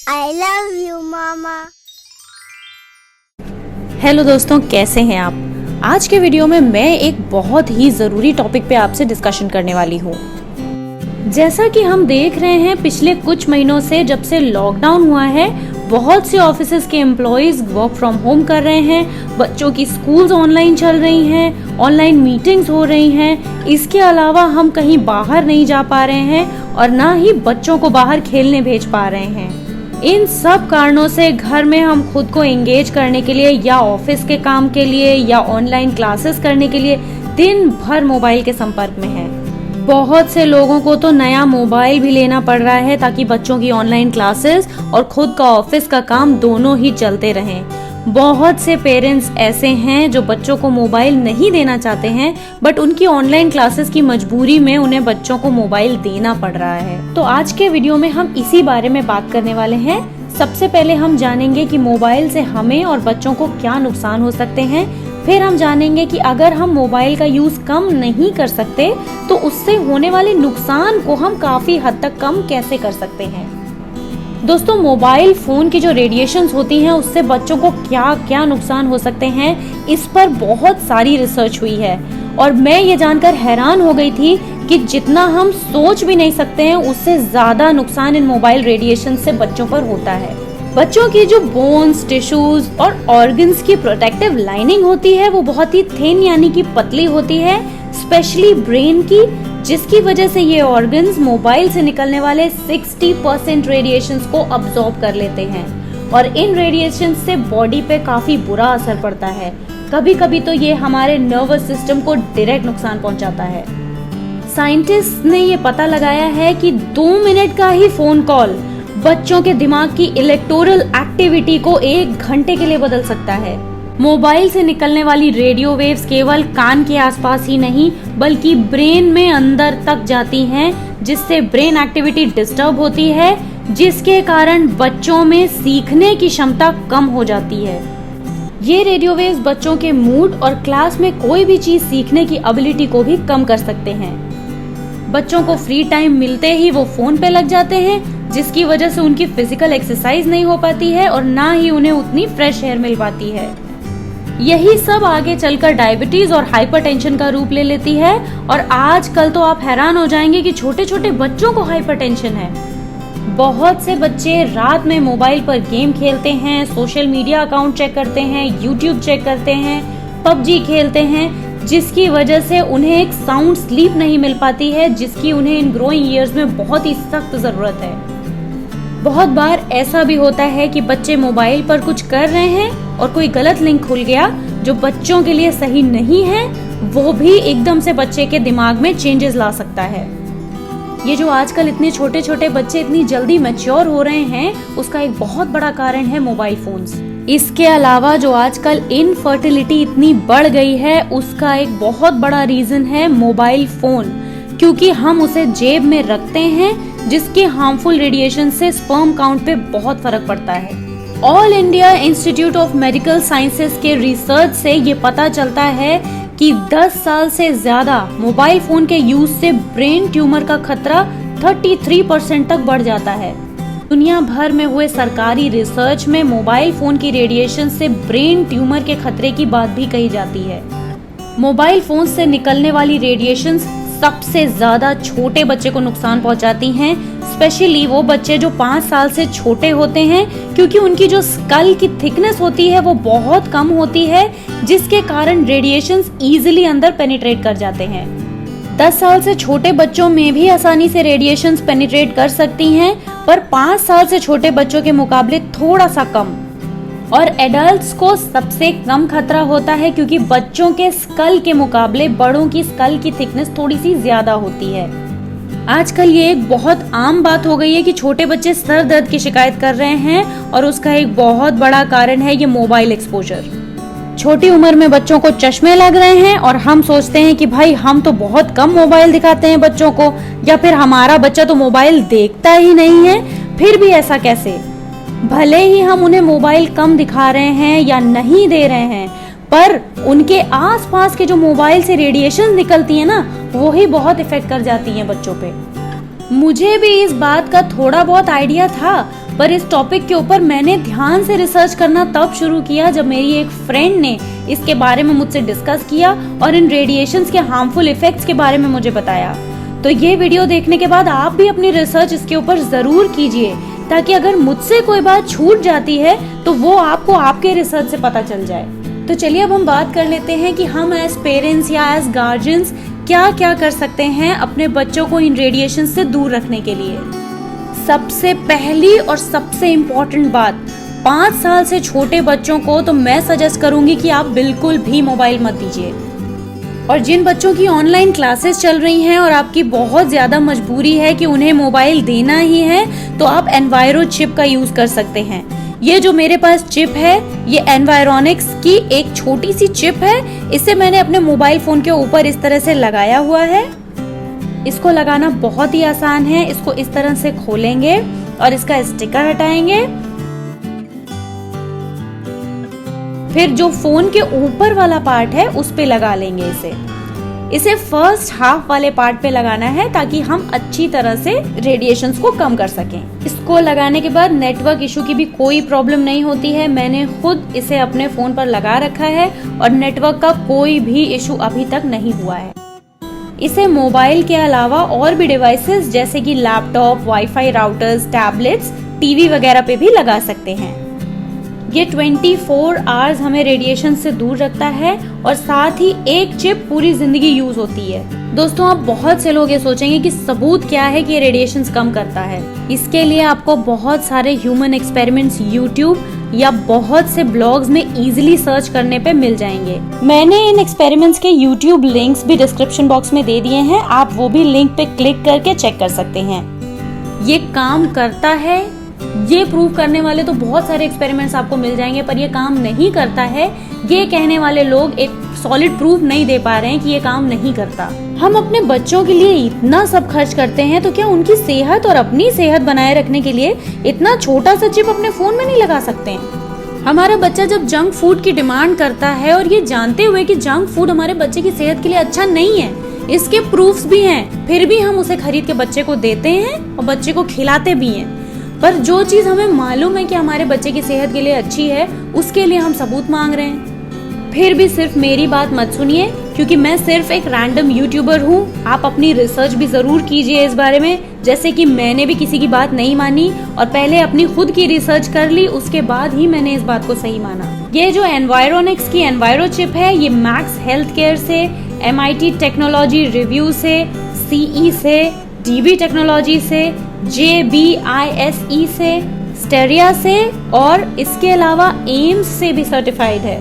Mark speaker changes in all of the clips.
Speaker 1: I love you, mama.
Speaker 2: Hello दोस्तों, कैसे हैं आप। आज के वीडियो में मैं एक बहुत ही ज़रूरी टॉपिक पे आपसे डिस्कशन करने वाली हूँ। जैसा कि हम देख रहे हैं पिछले कुछ महीनों से, जब से लॉकडाउन हुआ है, बहुत से ऑफिसेज के एम्प्लॉयज वर्क फ्रॉम होम कर रहे हैं, बच्चों की स्कूल्स ऑनलाइन चल रही हैं, ऑनलाइन मीटिंग्स हो रही हैं। इसके अलावा हम कहीं बाहर नहीं जा पा रहे हैं और ना ही बच्चों को बाहर खेलने भेज पा रहे हैं। इन सब कारणों से घर में हम खुद को एंगेज करने के लिए या ऑफिस के काम के लिए या ऑनलाइन क्लासेस करने के लिए दिन भर मोबाइल के संपर्क में हैं। बहुत से लोगों को तो नया मोबाइल भी लेना पड़ रहा है ताकि बच्चों की ऑनलाइन क्लासेस और खुद का ऑफिस का काम दोनों ही चलते रहें। बहुत से पेरेंट्स ऐसे हैं जो बच्चों को मोबाइल नहीं देना चाहते हैं, बट उनकी ऑनलाइन क्लासेस की मजबूरी में उन्हें बच्चों को मोबाइल देना पड़ रहा है। तो आज के वीडियो में हम इसी बारे में बात करने वाले हैं। सबसे पहले हम जानेंगे कि मोबाइल से हमें और बच्चों को क्या नुकसान हो सकते हैं। फिर हम जानेंगे कि अगर हम मोबाइल का यूज कम नहीं कर सकते तो उससे होने वाले नुकसान को हम काफी हद तक कम कैसे कर सकते हैं। दोस्तों, मोबाइल फोन की जो रेडिएशंस होती हैं उससे बच्चों को क्या क्या नुकसान हो सकते हैं, इस पर बहुत सारी रिसर्च हुई है और मैं ये जानकर हैरान हो गई थी कि जितना हम सोच भी नहीं सकते हैं उससे ज्यादा नुकसान इन मोबाइल रेडिएशन से बच्चों पर होता है। बच्चों की जो बोन्स, टिश्यूज और ऑर्गन्स की प्रोटेक्टिव लाइनिंग होती है वो बहुत ही थिन यानी कि पतली होती है, स्पेशली ब्रेन की, जिसकी वजह से ये ऑर्गन्स मोबाइल से निकलने वाले 60% रेडिएशंस को अब्सॉर्ब कर लेते हैं और इन रेडिएशन से बॉडी पे काफी बुरा असर पड़ता है। कभी कभी तो ये हमारे नर्वस सिस्टम को डायरेक्ट नुकसान पहुंचाता है। साइंटिस्ट ने ये पता लगाया है कि 2 मिनट का ही फोन कॉल बच्चों के दिमाग की इलेक्टोरल एक्टिविटी को 1 घंटे के लिए बदल सकता है। मोबाइल से निकलने वाली रेडियो वेव्स केवल कान के आसपास ही नहीं बल्कि ब्रेन में अंदर तक जाती हैं, जिससे ब्रेन एक्टिविटी डिस्टर्ब होती है, जिसके कारण बच्चों में सीखने की क्षमता कम हो जाती है। ये रेडियो वेव्स बच्चों के मूड और क्लास में कोई भी चीज सीखने की एबिलिटी को भी कम कर सकते हैं। बच्चों को फ्री टाइम मिलते ही वो फोन पे लग जाते हैं, जिसकी वजह से उनकी फिजिकल एक्सरसाइज नहीं हो पाती है और ना ही उन्हें उतनी फ्रेश एयर मिल पाती है। यही सब आगे चलकर डायबिटीज और हाइपरटेंशन का रूप ले लेती है और आजकल तो आप हैरान हो जाएंगे कि छोटे छोटे बच्चों को हाइपरटेंशन है। बहुत से बच्चे रात में मोबाइल पर गेम खेलते हैं, सोशल मीडिया अकाउंट चेक करते हैं, यूट्यूब चेक करते हैं, पबजी खेलते हैं, जिसकी वजह से उन्हें एक साउंड स्लीप नहीं मिल पाती है, जिसकी उन्हें इन ग्रोइंग ईयर्स में बहुत ही सख्त जरूरत है। बहुत बार ऐसा भी होता है कि बच्चे मोबाइल पर कुछ कर रहे हैं और कोई गलत लिंक खुल गया जो बच्चों के लिए सही नहीं है, वो भी एकदम से बच्चे के दिमाग में चेंजेस ला सकता है। ये जो आजकल इतने छोटे छोटे बच्चे इतनी जल्दी मैच्योर हो रहे हैं, उसका एक बहुत बड़ा कारण है मोबाइल फोन्स। इसके अलावा जो आजकल इनफर्टिलिटी इतनी बढ़ गई है, उसका एक बहुत बड़ा रीजन है मोबाइल फोन, क्योंकि हम उसे जेब में रखते हैं, जिसके हार्मफुल रेडिएशन से स्पर्म काउंट पे बहुत फर्क पड़ता है। All India institute of medical sciences के रिसर्च से ये पता चलता है कि 10 साल से ज्यादा मोबाइल फोन के यूज से ब्रेन ट्यूमर का खतरा 33% तक बढ़ जाता है। दुनिया भर में हुए सरकारी रिसर्च में मोबाइल फोन की रेडिएशन से ब्रेन ट्यूमर के खतरे की बात भी कही जाती है। मोबाइल फोन से निकलने वाली रेडिएशन सबसे ज्यादा छोटे बच्चे को नुकसान पहुंचाती हैं, स्पेशली वो बच्चे जो 5 साल से छोटे होते हैं, क्योंकि उनकी जो स्कल की थिकनेस होती है वो बहुत कम होती है, जिसके कारण रेडिएशंस इजीली अंदर पेनिट्रेट कर जाते हैं। 10 साल से छोटे बच्चों में भी आसानी से रेडिएशंस पेनिट्रेट कर सकती हैं, पर 5 साल से छोटे बच्चों के मुकाबले थोड़ा सा कम। और एडल्ट्स को सबसे कम खतरा होता है, क्योंकि बच्चों के स्कल के मुकाबले बड़ों की स्कल की थिकनेस थोड़ी सी ज्यादा होती है। आजकल ये एक बहुत आम बात हो गई है कि छोटे बच्चे सर दर्द की शिकायत कर रहे हैं और उसका एक बहुत बड़ा कारण है ये मोबाइल एक्सपोजर। छोटी उम्र में बच्चों को चश्मे लग रहे हैं और हम सोचते हैं कि भाई हम तो बहुत कम मोबाइल दिखाते हैं बच्चों को, या फिर हमारा बच्चा तो मोबाइल देखता ही नहीं है। फिर भी ऐसा कैसे? भले ही हम उन्हें मोबाइल कम दिखा रहे हैं या नहीं दे रहे हैं, पर उनके आसपास के जो मोबाइल से रेडिएशन निकलती है ना, वो ही बहुत इफेक्ट कर जाती हैं बच्चों पे। मुझे भी इस बात का थोड़ा बहुत आइडिया था, पर इस टॉपिक के ऊपर मैंने ध्यान से रिसर्च करना तब शुरू किया जब मेरी एक फ्रेंड ने इसके बारे में मुझसे डिस्कस किया और इन रेडिएशंस के हार्मफुल इफेक्ट्स के बारे में मुझे बताया। तो ये वीडियो देखने के बाद आप भी अपनी रिसर्च इसके ऊपर जरूर कीजिए, ताकि अगर मुझसे कोई बात छूट जाती है तो वो आपको आपके रिसर्च से पता चल जाए। तो चलिए अब हम बात कर लेते हैं कि हम एज पेरेंट्स या एज गार्जियंस क्या क्या कर सकते हैं अपने बच्चों को इन रेडिएशन से दूर रखने के लिए। सबसे पहली और सबसे इम्पोर्टेंट बात, 5 साल से छोटे बच्चों को तो मैं सजेस्ट करूंगी कि आप बिल्कुल भी मोबाइल मत दीजिए। और जिन बच्चों की ऑनलाइन क्लासेस चल रही हैं और आपकी बहुत ज्यादा मजबूरी है कि उन्हें मोबाइल देना ही है, तो आप एनवायरो चिप का यूज कर सकते हैं। ये जो मेरे पास चिप है, ये एनवायरोनिक्स की एक छोटी सी चिप है। इसे मैंने अपने मोबाइल फोन के ऊपर इस तरह से लगाया हुआ है। इसको लगाना बहुत ही आसान है। इसको इस तरह से खोलेंगे और इसका स्टिकर हटाएंगे। फिर जो फोन के ऊपर वाला पार्ट है उस पे लगा लेंगे इसे फर्स्ट हाफ वाले पार्ट पे लगाना है, ताकि हम अच्छी तरह से रेडिएशंस को कम कर सकें। इसको लगाने के बाद नेटवर्क इशू की भी कोई प्रॉब्लम नहीं होती है। मैंने खुद इसे अपने फोन पर लगा रखा है और नेटवर्क का कोई भी इशू अभी तक नहीं हुआ है। इसे मोबाइल के अलावा और भी डिवाइसेस जैसे कि laptop, wifi routers, tablets, TV वगैरह पे भी लगा सकते हैं। ये 24 आवर्स हमें रेडिएशन से दूर रखता है और साथ ही एक चिप पूरी जिंदगी यूज होती है। दोस्तों, अब बहुत से लोग ये सोचेंगे कि सबूत क्या है कि ये रेडिएशन कम करता है। इसके लिए आपको बहुत सारे ह्यूमन एक्सपेरिमेंट्स यूट्यूब या बहुत से ब्लॉग्स में इजीली सर्च करने पे मिल जाएंगे। मैंने इन एक्सपेरिमेंट्स के यूट्यूब लिंक्स भी डिस्क्रिप्शन बॉक्स में दे दिए हैं। आप वो भी लिंक पे क्लिक करके चेक कर सकते हैं। ये काम करता है, ये प्रूव करने वाले तो बहुत सारे एक्सपेरिमेंट्स आपको मिल जाएंगे, पर ये काम नहीं करता है, ये कहने वाले लोग एक सॉलिड प्रूफ नहीं दे पा रहे हैं कि ये काम नहीं करता। हम अपने बच्चों के लिए इतना सब खर्च करते हैं, तो क्या उनकी सेहत और अपनी सेहत बनाए रखने के लिए इतना छोटा सा चिप अपने फोन में नहीं लगा सकते हैं? हमारा बच्चा जब जंक फूड की डिमांड करता है, और ये जानते हुए कि जंक फूड हमारे बच्चे की सेहत के लिए अच्छा नहीं है, इसके प्रूफ्स भी हैं, फिर भी हम उसे खरीद के बच्चे को देते हैं और बच्चे को खिलाते भी हैं। पर जो चीज हमें मालूम है कि हमारे बच्चे की सेहत के लिए अच्छी है, उसके लिए हम सबूत मांग रहे हैं। फिर भी सिर्फ मेरी बात मत सुनिए, क्योंकि मैं सिर्फ एक रैंडम यूट्यूबर हूँ। आप अपनी रिसर्च भी जरूर कीजिए इस बारे में, जैसे कि मैंने भी किसी की बात नहीं मानी और पहले अपनी खुद की रिसर्च कर ली, उसके बाद ही मैंने इस बात को सही माना। ये जो एनवायरोनिक्स की एनवायरो चिप है, ये मैक्स हेल्थ केयर से, MIT टेक्नोलॉजी रिव्यू से, CE से, DB टेक्नोलॉजी से, JBISE से, स्टेरिया से और इसके अलावा एम्स से भी सर्टिफाइड है।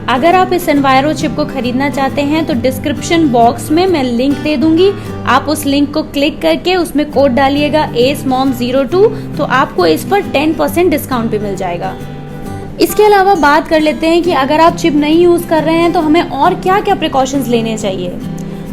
Speaker 2: अगर आप इस एनवायरो चिप को खरीदना चाहते हैं तो डिस्क्रिप्शन बॉक्स में मैं लिंक दे दूंगी। आप उस लिंक को क्लिक करके उसमें कोड डालिएगा ACEMOM02, तो आपको इस पर 10% डिस्काउंट भी मिल जाएगा। इसके अलावा बात कर लेते हैं कि अगर आप चिप नहीं यूज कर रहे हैं तो हमें और क्या क्या प्रिकॉशंस लेने चाहिए।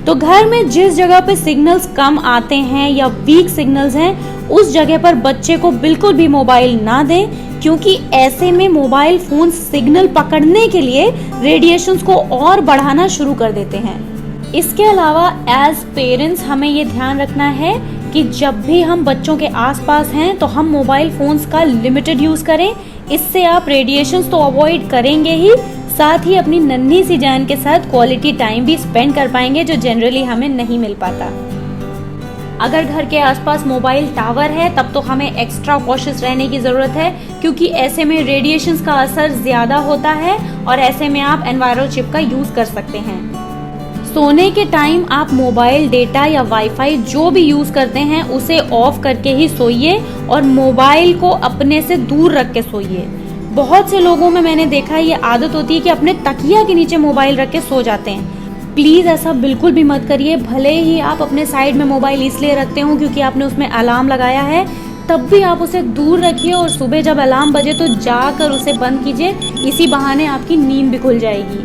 Speaker 2: तो घर में जिस जगह पे सिग्नल्स कम आते हैं या वीक सिग्नल्स हैं, उस जगह पर बच्चे को बिल्कुल भी मोबाइल ना दें, क्योंकि ऐसे में मोबाइल फोन सिग्नल पकड़ने के लिए रेडिएशंस को और बढ़ाना शुरू कर देते हैं। इसके अलावा एज पेरेंट्स हमें ये ध्यान रखना है कि जब भी हम बच्चों के आसपास हैं तो हम मोबाइल फोन्स का लिमिटेड यूज करें। इससे आप रेडिएशंस तो अवॉइड करेंगे ही, साथ ही अपनी नन्ही सी जान के साथ क्वालिटी टाइम भी स्पेंड कर पाएंगे, जो जनरली हमें नहीं मिल पाता। अगर घर के आसपास मोबाइल टावर है तब तो हमें एक्स्ट्रा कॉशियस रहने की जरूरत है, क्योंकि ऐसे में रेडिएशंस का असर ज्यादा होता है और ऐसे में आप एनवायरो चिप का यूज कर सकते हैं। सोने के टाइम आप मोबाइल डेटा या वाईफाई जो भी यूज करते हैं उसे ऑफ करके ही सोइए और मोबाइल को अपने से दूर रख के सोइए। बहुत से लोगों में मैंने देखा ये आदत होती है कि अपने तकिया के नीचे मोबाइल रख के सो जाते हैं। प्लीज ऐसा बिल्कुल भी मत करिए। भले ही आप अपने साइड में मोबाइल इसलिए रखते हो क्योंकि आपने उसमें अलार्म लगाया है, तब भी आप उसे दूर रखिए और सुबह जब अलार्म बजे तो जाकर उसे बंद कीजिए। इसी बहाने आपकी नींद भी खुल जाएगी।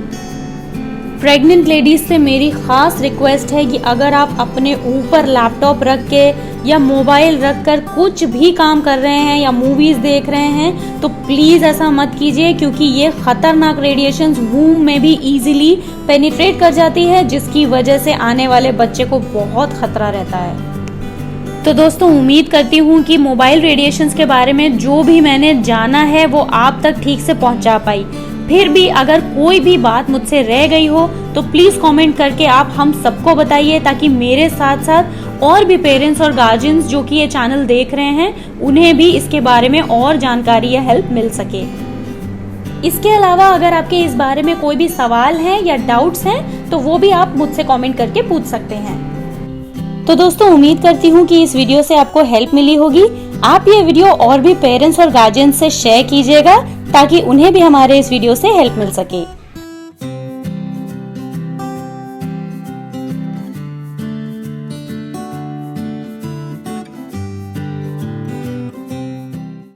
Speaker 2: प्रेग्नेंट लेडीज से मेरी खास रिक्वेस्ट है कि अगर आप अपने ऊपर लैपटॉप रख के या मोबाइल रखकर कुछ भी काम कर रहे हैं या मूवीज देख रहे हैं तो प्लीज ऐसा मत कीजिए, क्योंकि ये खतरनाक रेडिएशंस वूम में भी इजीली पेनिट्रेट कर जाती है, जिसकी वजह से आने वाले बच्चे को बहुत खतरा रहता है। तो दोस्तों उम्मीद करती हूँ कि मोबाइल रेडिएशंस के बारे में जो भी मैंने जाना है वो आप तक ठीक से पहुँचा पाई। फिर भी अगर कोई भी बात मुझसे रह गई हो तो प्लीज कमेंट करके आप हम सबको बताइए, ताकि मेरे साथ साथ और भी पेरेंट्स और गार्जियंस जो कि ये चैनल देख रहे हैं उन्हें भी इसके बारे में और जानकारी या हेल्प मिल सके। इसके अलावा अगर आपके इस बारे में कोई भी सवाल है या डाउट्स हैं तो वो भी आप मुझसे कमेंट करके पूछ सकते हैं। तो दोस्तों उम्मीद करती हूँ कि इस वीडियो से आपको हेल्प मिली होगी। आप ये वीडियो और भी पेरेंट्स और गार्जियन से शेयर कीजिएगा ताकि उन्हें भी हमारे इस वीडियो से हेल्प मिल सके।